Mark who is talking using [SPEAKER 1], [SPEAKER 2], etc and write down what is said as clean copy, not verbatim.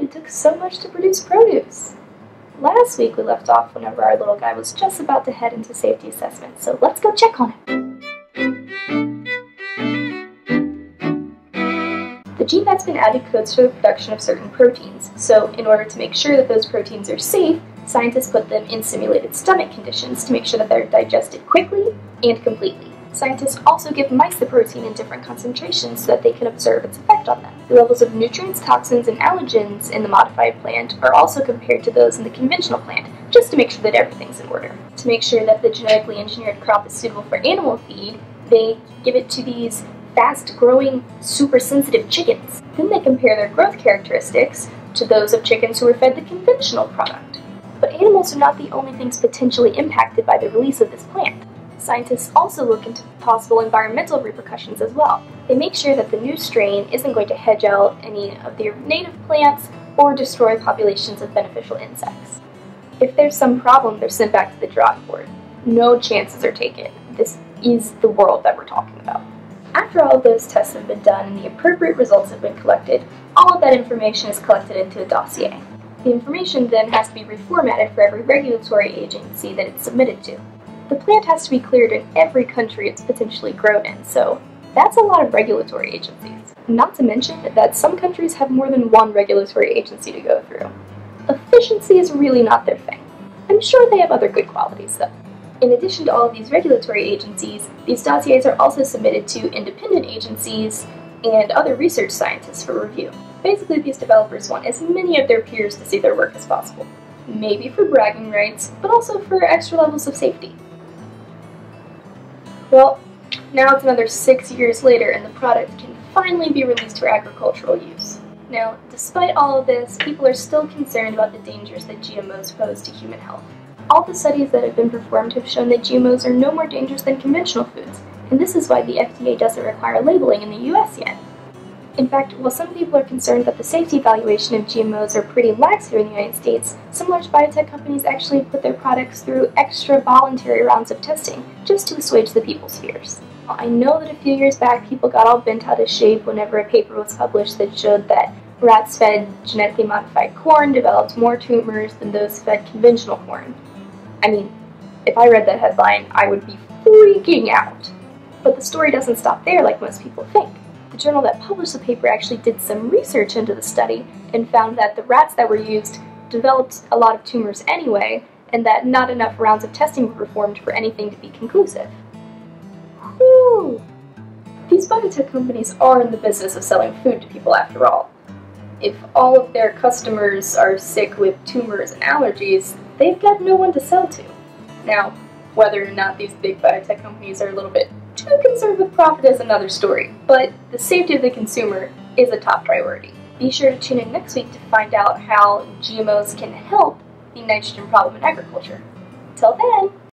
[SPEAKER 1] it took so much to produce produce. Last week we left off whenever our little guy was just about to head into safety assessment, so let's go check on him. The gene that's been added codes for the production of certain proteins, so in order to make sure that those proteins are safe, scientists put them in simulated stomach conditions to make sure that they're digested quickly and completely. Scientists also give mice the protein in different concentrations so that they can observe its effect on them. The levels of nutrients, toxins, and allergens in the modified plant are also compared to those in the conventional plant, just to make sure that everything's in order. To make sure that the genetically engineered crop is suitable for animal feed, they give it to these fast-growing, super-sensitive chickens. Then they compare their growth characteristics to those of chickens who were fed the conventional product. But animals are not the only things potentially impacted by the release of this plant. Scientists also look into possible environmental repercussions as well. They make sure that the new strain isn't going to hedge out any of their native plants or destroy populations of beneficial insects. If there's some problem, they're sent back to the drawing board. No chances are taken. This is the world that we're talking about. After all of those tests have been done and the appropriate results have been collected, all of that information is collected into a dossier. The information then has to be reformatted for every regulatory agency that it's submitted to. The plant has to be cleared in every country it's potentially grown in, so that's a lot of regulatory agencies. Not to mention that some countries have more than one regulatory agency to go through. Efficiency is really not their thing. I'm sure they have other good qualities though. In addition to all of these regulatory agencies, these dossiers are also submitted to independent agencies and other research scientists for review. Basically, these developers want as many of their peers to see their work as possible. Maybe for bragging rights, but also for extra levels of safety. Well, now it's another 6 years later and the product can finally be released for agricultural use. Now, despite all of this, people are still concerned about the dangers that GMOs pose to human health. All the studies that have been performed have shown that GMOs are no more dangerous than conventional foods, and this is why the FDA doesn't require labeling in the US yet. In fact, while some people are concerned that the safety evaluation of GMOs are pretty lax here in the United States, some large biotech companies actually put their products through extra voluntary rounds of testing, just to assuage the people's fears. I know that a few years back people got all bent out of shape whenever a paper was published that showed that rats fed genetically modified corn developed more tumors than those fed conventional corn. I mean, if I read that headline, I would be freaking out. But the story doesn't stop there like most people think. The journal that published the paper actually did some research into the study and found that the rats that were used developed a lot of tumors anyway, and that not enough rounds of testing were performed for anything to be conclusive. Whew! These biotech companies are in the business of selling food to people after all. If all of their customers are sick with tumors and allergies, they've got no one to sell to. Now, whether or not these big biotech companies are a little bit too concerned with profit is another story, but the safety of the consumer is a top priority. Be sure to tune in next week to find out how GMOs can help the nitrogen problem in agriculture. Till then!